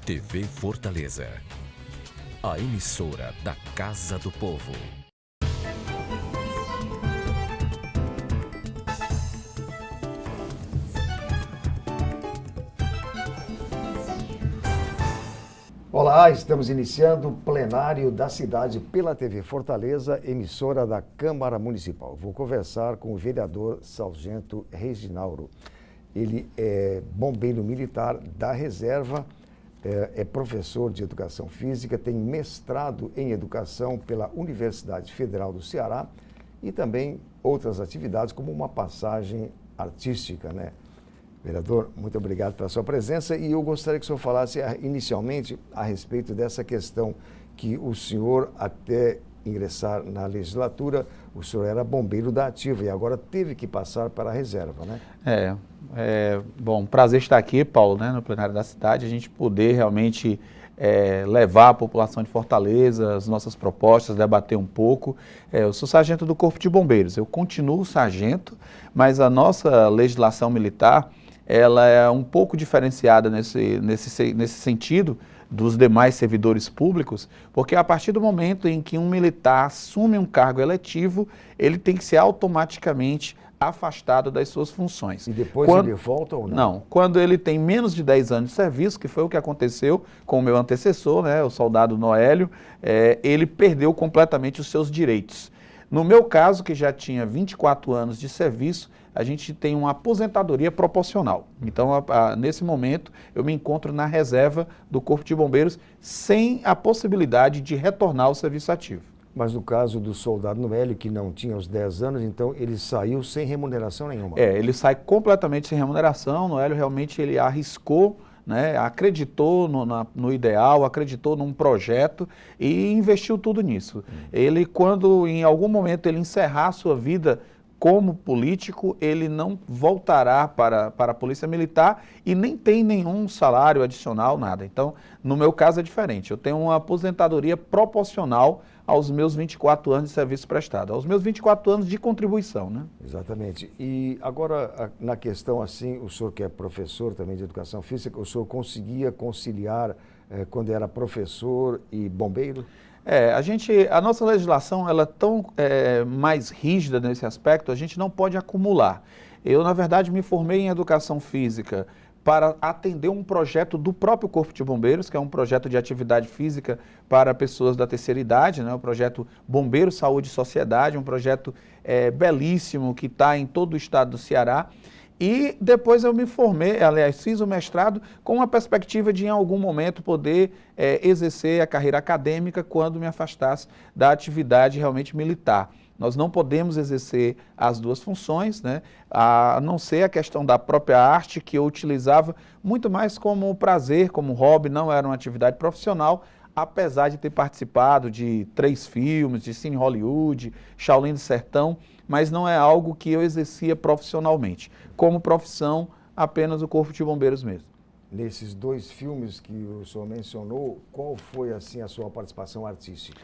TV Fortaleza, a emissora da Casa do Povo. Olá, estamos iniciando o plenário da cidade pela TV Fortaleza, emissora da Câmara Municipal. Vou conversar com o vereador Sargento Reginaldo. Ele é bombeiro militar da reserva, é professor de educação física, tem mestrado em educação pela Universidade Federal do Ceará e também outras atividades como uma passagem artística, né? Vereador, muito obrigado pela sua presença e eu gostaria que o senhor falasse inicialmente a respeito dessa questão que o senhor, até ingressar na legislatura, o senhor era bombeiro da ativa e agora teve que passar para a reserva, né? Bom, prazer estar aqui, Paulo, né, no plenário da cidade, a gente poder realmente levar a população de Fortaleza as nossas propostas, debater um pouco. Eu sou sargento do Corpo de Bombeiros, eu continuo sargento, mas a nossa legislação militar, ela é um pouco diferenciada nesse sentido dos demais servidores públicos, porque a partir do momento em que um militar assume um cargo eletivo, ele tem que ser automaticamente afastado das suas funções. E depois ele volta ou não? Não, quando ele tem menos de 10 anos de serviço, que foi o que aconteceu com o meu antecessor, né, o soldado Noélio, ele perdeu completamente os seus direitos. No meu caso, que já tinha 24 anos de serviço, a gente tem uma aposentadoria proporcional. Então, nesse momento, eu me encontro na reserva do Corpo de Bombeiros sem a possibilidade de retornar ao serviço ativo. Mas no caso do soldado Noélio, que não tinha os 10 anos, então ele saiu sem remuneração nenhuma? Ele sai completamente sem remuneração. Noélio realmente ele arriscou, né, acreditou no ideal, acreditou num projeto e investiu tudo nisso. Ele, quando em algum momento ele encerrar a sua vida como político, ele não voltará para a Polícia Militar e nem tem nenhum salário adicional, nada. Então, no meu caso é diferente. Eu tenho uma aposentadoria proporcional aos meus 24 anos de serviço prestado, aos meus 24 anos de contribuição, né? Exatamente. E agora, na questão assim, o senhor que é professor também de educação física, o senhor conseguia conciliar quando era professor e bombeiro? A nossa legislação ela é tão mais rígida nesse aspecto, a gente não pode acumular. Eu, na verdade, me formei em educação física para atender um projeto do próprio Corpo de Bombeiros, que é um projeto de atividade física para pessoas da terceira idade, né? O projeto Bombeiro Saúde e Sociedade, um projeto belíssimo que está em todo o estado do Ceará. E depois eu me formei, aliás, fiz o mestrado com a perspectiva de em algum momento poder exercer a carreira acadêmica quando me afastasse da atividade realmente militar. Nós não podemos exercer as duas funções, né? A não ser a questão da própria arte, que eu utilizava muito mais como prazer, como hobby, não era uma atividade profissional, apesar de ter participado de 3 filmes, de Cine Hollywood, Shaolin do Sertão, mas não é algo que eu exercia profissionalmente. Como profissão, apenas o Corpo de Bombeiros mesmo. Nesses 2 filmes que o senhor mencionou, qual foi assim a sua participação artística?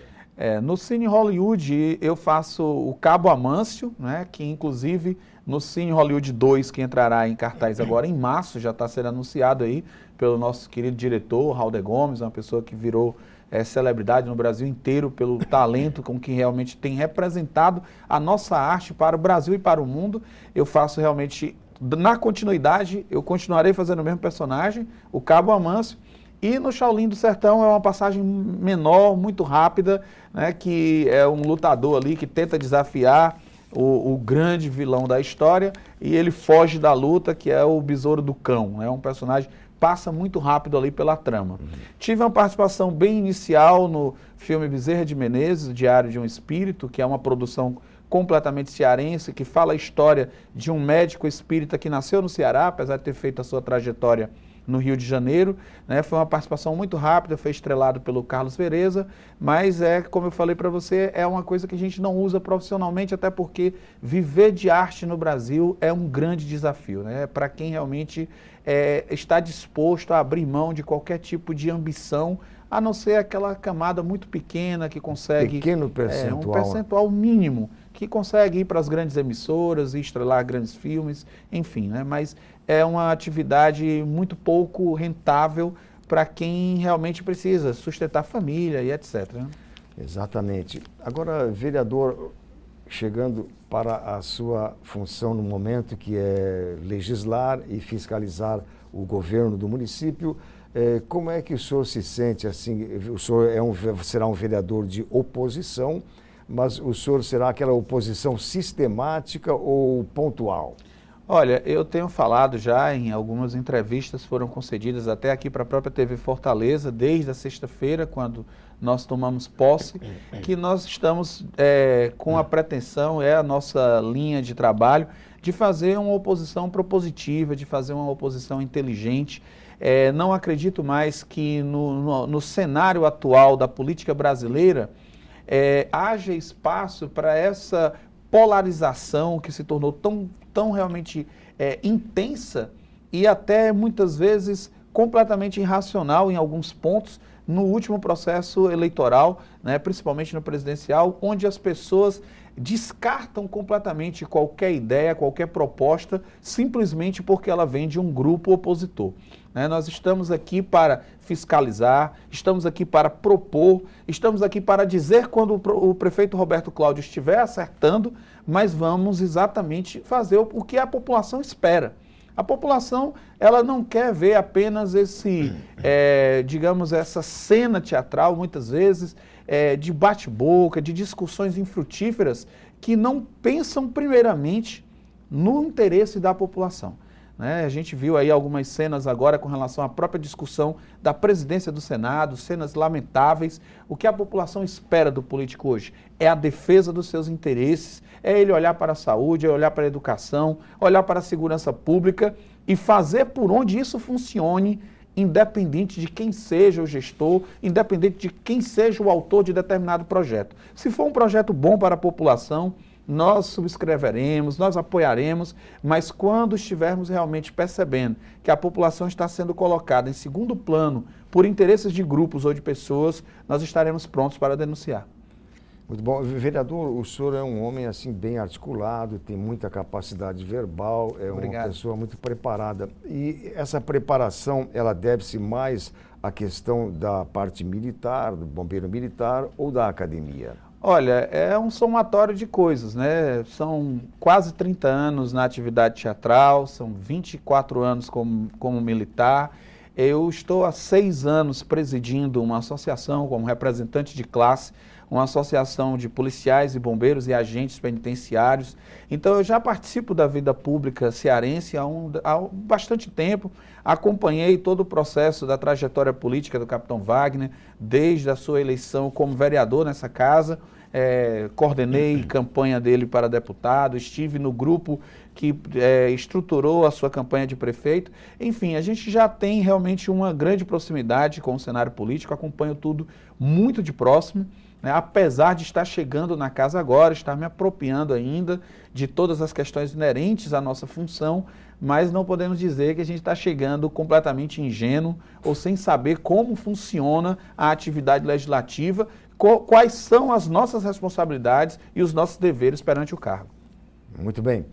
No Cine Hollywood eu faço o Cabo Amâncio, né, que inclusive no Cine Hollywood 2, que entrará em cartaz agora em março, já está sendo anunciado aí pelo nosso querido diretor, Raul de Gomes, uma pessoa que virou celebridade no Brasil inteiro pelo talento com que realmente tem representado a nossa arte para o Brasil e para o mundo. Eu faço realmente, na continuidade, eu continuarei fazendo o mesmo personagem, o Cabo Amâncio, e no Shaolin do Sertão é uma passagem menor, muito rápida, né, que é um lutador ali que tenta desafiar o grande vilão da história e ele foge da luta, que é o Besouro do Cão, né, um personagem passa muito rápido ali pela trama. Tive uma participação bem inicial no filme Bezerra de Menezes, O Diário de um Espírito, que é uma produção completamente cearense, que fala a história de um médico espírita que nasceu no Ceará, apesar de ter feito a sua trajetória no Rio de Janeiro, né? Foi uma participação muito rápida, foi estrelado pelo Carlos Vereza, mas como eu falei para você, é uma coisa que a gente não usa profissionalmente, até porque viver de arte no Brasil é um grande desafio, né? Para quem realmente está disposto a abrir mão de qualquer tipo de ambição, a não ser aquela camada muito pequena que consegue... Pequeno percentual. Um percentual mínimo, que consegue ir para as grandes emissoras e estrelar grandes filmes, enfim, né? Mas é uma atividade muito pouco rentável para quem realmente precisa sustentar a família e etc. né? Exatamente. Agora, vereador, chegando para a sua função no momento que é legislar e fiscalizar o governo do município, como é que o senhor se sente assim? O senhor será um vereador de oposição, mas o senhor será aquela oposição sistemática ou pontual? Olha, eu tenho falado já em algumas entrevistas, foram concedidas até aqui para a própria TV Fortaleza, desde a sexta-feira, quando nós tomamos posse, que nós estamos com a pretensão, é a nossa linha de trabalho, de fazer uma oposição propositiva, de fazer uma oposição inteligente. Não acredito mais que no cenário atual da política brasileira haja espaço para essa polarização que se tornou tão realmente intensa e até muitas vezes completamente irracional em alguns pontos no último processo eleitoral, né, principalmente no presidencial, onde as pessoas descartam completamente qualquer ideia, qualquer proposta, simplesmente porque ela vem de um grupo opositor. Nós estamos aqui para fiscalizar, estamos aqui para propor, estamos aqui para dizer quando o prefeito Roberto Cláudio estiver acertando, mas vamos exatamente fazer o que a população espera. A população, ela não quer ver apenas digamos, essa cena teatral, muitas vezes, de bate-boca, de discussões infrutíferas, que não pensam primeiramente no interesse da população. A gente viu aí algumas cenas agora com relação à própria discussão da presidência do Senado, cenas lamentáveis. O que a população espera do político hoje é a defesa dos seus interesses, é ele olhar para a saúde, é olhar para a educação, olhar para a segurança pública e fazer por onde isso funcione, independente de quem seja o gestor, independente de quem seja o autor de determinado projeto. Se for um projeto bom para a população, nós subscreveremos, nós apoiaremos, mas quando estivermos realmente percebendo que a população está sendo colocada em segundo plano por interesses de grupos ou de pessoas, nós estaremos prontos para denunciar. Muito bom. Vereador, o senhor é um homem assim bem articulado, tem muita capacidade verbal, Obrigado. Uma pessoa muito preparada. E essa preparação, ela deve-se mais à questão da parte militar, do bombeiro militar ou da academia? Olha, é um somatório de coisas, né? São quase 30 anos na atividade teatral, são 24 anos como militar. Eu estou há 6 anos presidindo uma associação como representante de classe, uma associação de policiais e bombeiros e agentes penitenciários. Então eu já participo da vida pública cearense há bastante tempo, acompanhei todo o processo da trajetória política do capitão Wagner, desde a sua eleição como vereador nessa casa, coordenei campanha dele para deputado, estive no grupo que estruturou a sua campanha de prefeito. Enfim, a gente já tem realmente uma grande proximidade com o cenário político, acompanho tudo muito de próximo, né? Apesar de estar chegando na casa agora, estar me apropriando ainda de todas as questões inerentes à nossa função, mas não podemos dizer que a gente está chegando completamente ingênuo ou sem saber como funciona a atividade legislativa, quais são as nossas responsabilidades e os nossos deveres perante o cargo. Muito bem.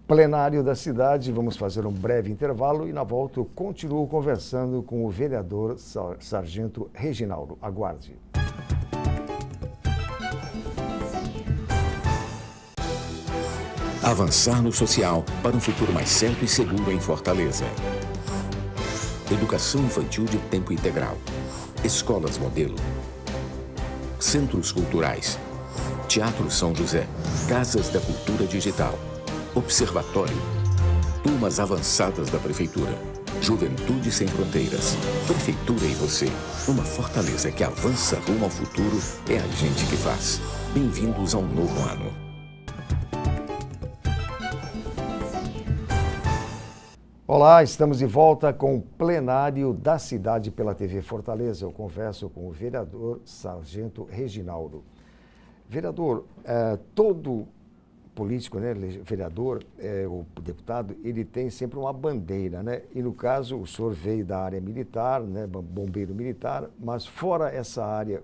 Plenário da cidade, vamos fazer um breve intervalo e na volta eu continuo conversando com o vereador Sargento Reginaldo. Aguarde. Avançar no social para um futuro mais certo e seguro em Fortaleza. Educação infantil de tempo integral. Escolas modelo. Centros culturais. Teatro São José. Casas da Cultura Digital. Observatório. Turmas avançadas da Prefeitura. Juventude Sem Fronteiras. Prefeitura e você. Uma Fortaleza que avança rumo ao futuro é a gente que faz. Bem-vindos ao novo ano. Olá, estamos de volta com o plenário da cidade pela TV Fortaleza. Eu converso com o vereador Sargento Reginaldo. Vereador, todo político, né, vereador, o deputado, ele tem sempre uma bandeira, né? E no caso, o senhor veio da área militar, né, bombeiro militar, mas fora essa área,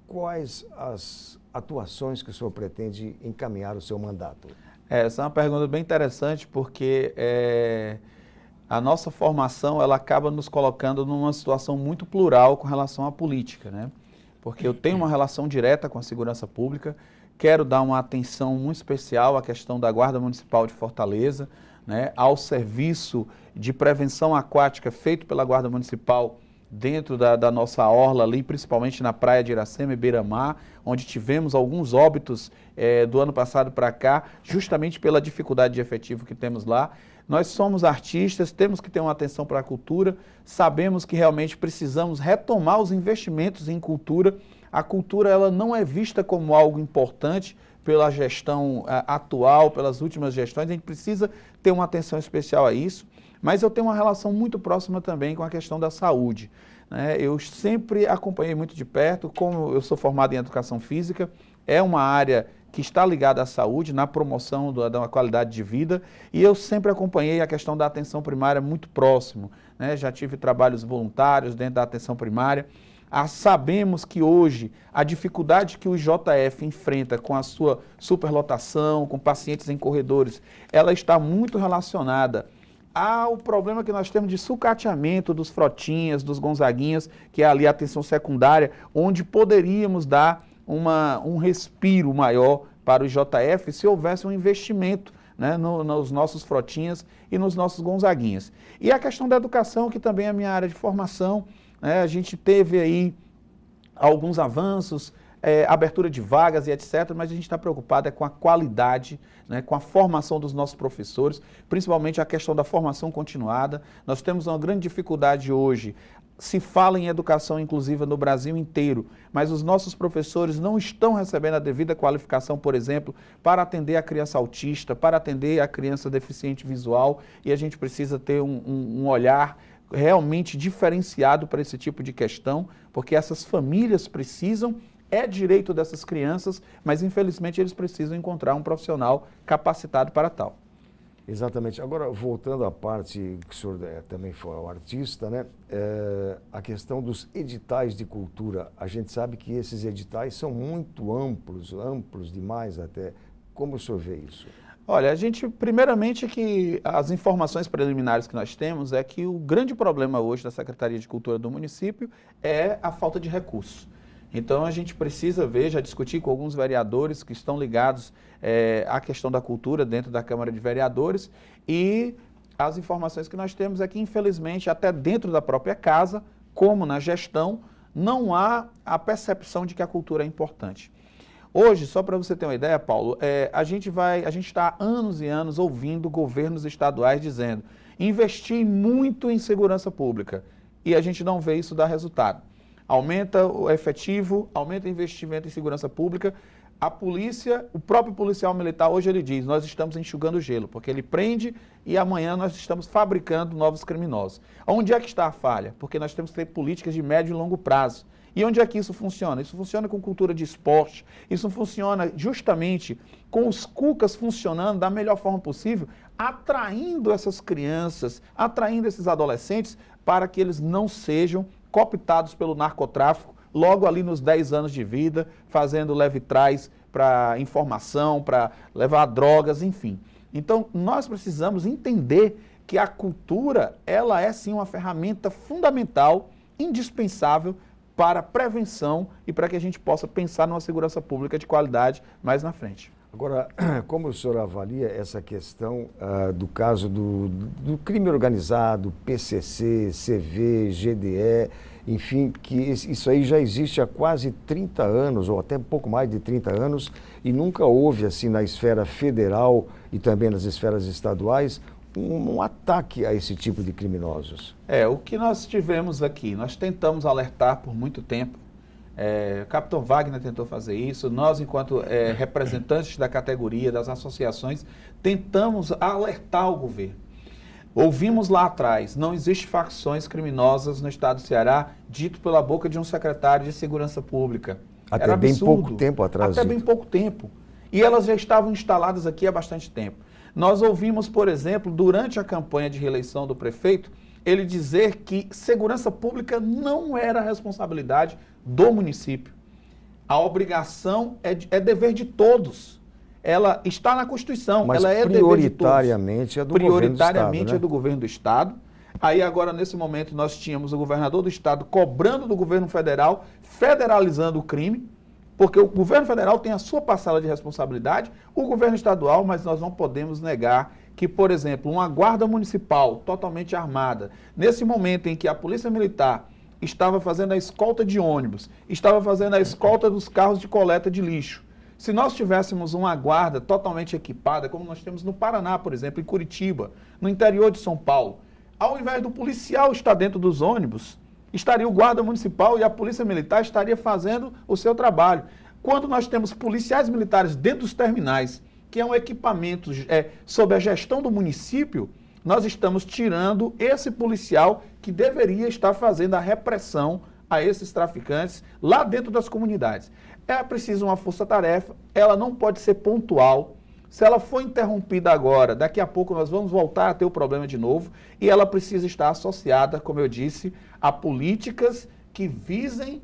quais as atuações que o senhor pretende encaminhar o seu mandato? Essa é uma pergunta bem interessante porque a nossa formação ela acaba nos colocando numa situação muito plural com relação à política, né? Porque eu tenho uma relação direta com a segurança pública, quero dar uma atenção muito especial à questão da Guarda Municipal de Fortaleza, né? Ao serviço de prevenção aquática feito pela Guarda Municipal dentro da nossa orla ali, principalmente na praia de Iracema e Beira-Mar, onde tivemos alguns óbitos do ano passado para cá, justamente pela dificuldade de efetivo que temos lá. Nós somos artistas, temos que ter uma atenção para a cultura, sabemos que realmente precisamos retomar os investimentos em cultura. A cultura ela não é vista como algo importante pela gestão atual, pelas últimas gestões, a gente precisa ter uma atenção especial a isso, mas eu tenho uma relação muito próxima também com a questão da saúde, né? Eu sempre acompanhei muito de perto, como eu sou formado em educação física, é uma área que está ligada à saúde, na promoção da qualidade de vida, e eu sempre acompanhei a questão da atenção primária muito próximo, né? Já tive trabalhos voluntários dentro da atenção primária. Sabemos que hoje a dificuldade que o IJF enfrenta com a sua superlotação, com pacientes em corredores, ela está muito relacionada ao problema que nós temos de sucateamento dos frotinhas, dos gonzaguinhas, que é ali a atenção secundária, onde poderíamos dar um respiro maior para o IJF se houvesse um investimento, né, nos nossos frotinhas e nos nossos gonzaguinhas. E a questão da educação, que também é a minha área de formação, né, a gente teve aí alguns avanços, abertura de vagas e etc., mas a gente está preocupado com a qualidade, né, com a formação dos nossos professores, principalmente a questão da formação continuada. Nós temos uma grande dificuldade hoje. Se fala em educação inclusiva no Brasil inteiro, mas os nossos professores não estão recebendo a devida qualificação, por exemplo, para atender a criança autista, para atender a criança deficiente visual, e a gente precisa ter um olhar realmente diferenciado para esse tipo de questão, porque essas famílias precisam, é direito dessas crianças, mas infelizmente eles precisam encontrar um profissional capacitado para tal. Exatamente. Agora, voltando à parte que o senhor também foi um artista, né? A questão dos editais de cultura. A gente sabe que esses editais são muito amplos demais até. Como o senhor vê isso? Olha, a gente, primeiramente, que as informações preliminares que nós temos é que o grande problema hoje da Secretaria de Cultura do município é a falta de recursos. Então, a gente precisa ver, já discutir com alguns vereadores que estão ligados à questão da cultura dentro da Câmara de Vereadores, e as informações que nós temos é que, infelizmente, até dentro da própria casa, como na gestão, não há a percepção de que a cultura é importante. Hoje, só para você ter uma ideia, Paulo, a gente está há anos e anos ouvindo governos estaduais dizendo investir muito em segurança pública, e a gente não vê isso dar resultado. Aumenta o efetivo, aumenta o investimento em segurança pública. A polícia, o próprio policial militar, hoje ele diz, nós estamos enxugando gelo, porque ele prende e amanhã nós estamos fabricando novos criminosos. Onde é que está a falha? Porque nós temos que ter políticas de médio e longo prazo. E onde é que isso funciona? Isso funciona com cultura de esporte, isso funciona justamente com os cucas funcionando da melhor forma possível, atraindo essas crianças, atraindo esses adolescentes para que eles não sejam cooptados pelo narcotráfico, logo ali nos 10 anos de vida, fazendo leve-trás para informação, para levar drogas, enfim. Então, nós precisamos entender que a cultura, ela é sim uma ferramenta fundamental, indispensável para a prevenção e para que a gente possa pensar numa segurança pública de qualidade mais na frente. Agora, como o senhor avalia essa questão do caso do crime organizado, PCC, CV, GDE, enfim, que isso aí já existe há quase 30 anos, ou até um pouco mais de 30 anos, e nunca houve, assim, na esfera federal e também nas esferas estaduais, um ataque a esse tipo de criminosos? O que nós tivemos aqui, nós tentamos alertar por muito tempo, o capitão Wagner tentou fazer isso, nós, enquanto representantes da categoria, das associações, tentamos alertar o governo. Ouvimos lá atrás, não existe facções criminosas no estado do Ceará, dito pela boca de um secretário de Segurança Pública. Até bem pouco tempo atrás. Até bem pouco tempo. E elas já estavam instaladas aqui há bastante tempo. Nós ouvimos, por exemplo, durante a campanha de reeleição do prefeito, ele dizer que segurança pública não era responsabilidade do município. A obrigação é dever de todos. ela está na Constituição, Mas ela é prioritariamente é do governo do Estado, prioritariamente né? é do governo do Estado. Aí agora, nesse momento, nós tínhamos o governador do Estado cobrando do governo federal, federalizando o crime, porque o governo federal tem a sua parcela de responsabilidade, o governo estadual, mas nós não podemos negar que, por exemplo, uma guarda municipal totalmente armada, nesse momento em que a Polícia Militar estava fazendo a escolta de ônibus, estava fazendo a escolta dos carros de coleta de lixo, se nós tivéssemos uma guarda totalmente equipada, como nós temos no Paraná, por exemplo, em Curitiba, no interior de São Paulo, ao invés do policial estar dentro dos ônibus, estaria o guarda municipal e a polícia militar estaria fazendo o seu trabalho. Quando nós temos policiais militares dentro dos terminais, que é um equipamento sob a gestão do município, nós estamos tirando esse policial que deveria estar fazendo a repressão a esses traficantes lá dentro das comunidades. É preciso uma força-tarefa, ela não pode ser pontual. Se ela for interrompida agora, daqui a pouco nós vamos voltar a ter o problema de novo e ela precisa estar associada, como eu disse, a políticas que visem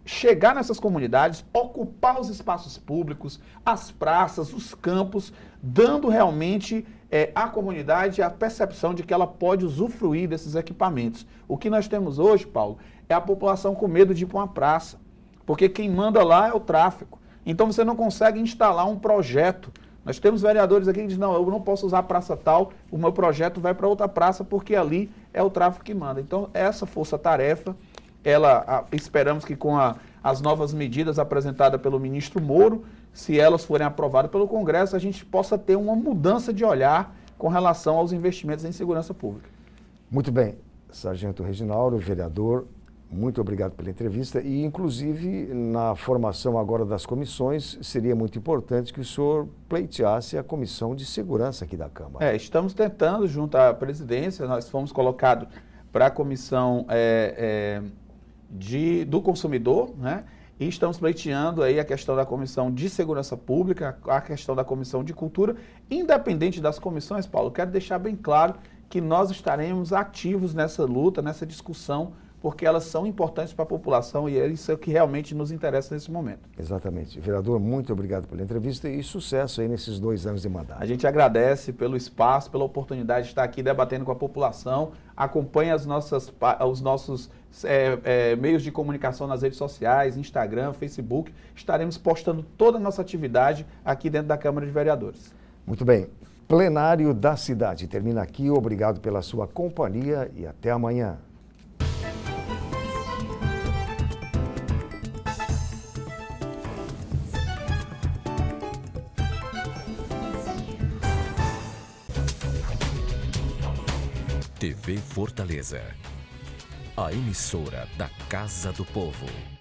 chegar nessas comunidades, ocupar os espaços públicos, as praças, os campos, dando realmente à comunidade a percepção de que ela pode usufruir desses equipamentos. O que nós temos hoje, Paulo, é a população com medo de ir para uma praça, porque quem manda lá é o tráfico. Então você não consegue instalar um projeto. Nós temos vereadores aqui que dizem, não, eu não posso usar a praça tal, o meu projeto vai para outra praça porque ali é o tráfico que manda. Então, essa força-tarefa, esperamos que com as novas medidas apresentadas pelo ministro Moro, se elas forem aprovadas pelo Congresso, a gente possa ter uma mudança de olhar com relação aos investimentos em segurança pública. Muito bem. Sargento Reginaldo, vereador, muito obrigado pela entrevista e, inclusive, na formação agora das comissões, seria muito importante que o senhor pleiteasse a Comissão de Segurança aqui da Câmara. Estamos tentando, junto à presidência, nós fomos colocados para a Comissão do Consumidor, né? E estamos pleiteando aí a questão da Comissão de Segurança Pública, a questão da Comissão de Cultura. Independente das comissões, Paulo, quero deixar bem claro que nós estaremos ativos nessa luta, nessa discussão, porque elas são importantes para a população e é isso que realmente nos interessa nesse momento. Exatamente. Vereador, muito obrigado pela entrevista e sucesso aí nesses 2 anos de mandato. A gente agradece pelo espaço, pela oportunidade de estar aqui debatendo com a população. Acompanhe os nossos meios de comunicação nas redes sociais, Instagram, Facebook. Estaremos postando toda a nossa atividade aqui dentro da Câmara de Vereadores. Muito bem. Plenário da Cidade termina aqui. Obrigado pela sua companhia e até amanhã. TV Fortaleza, a emissora da Casa do Povo.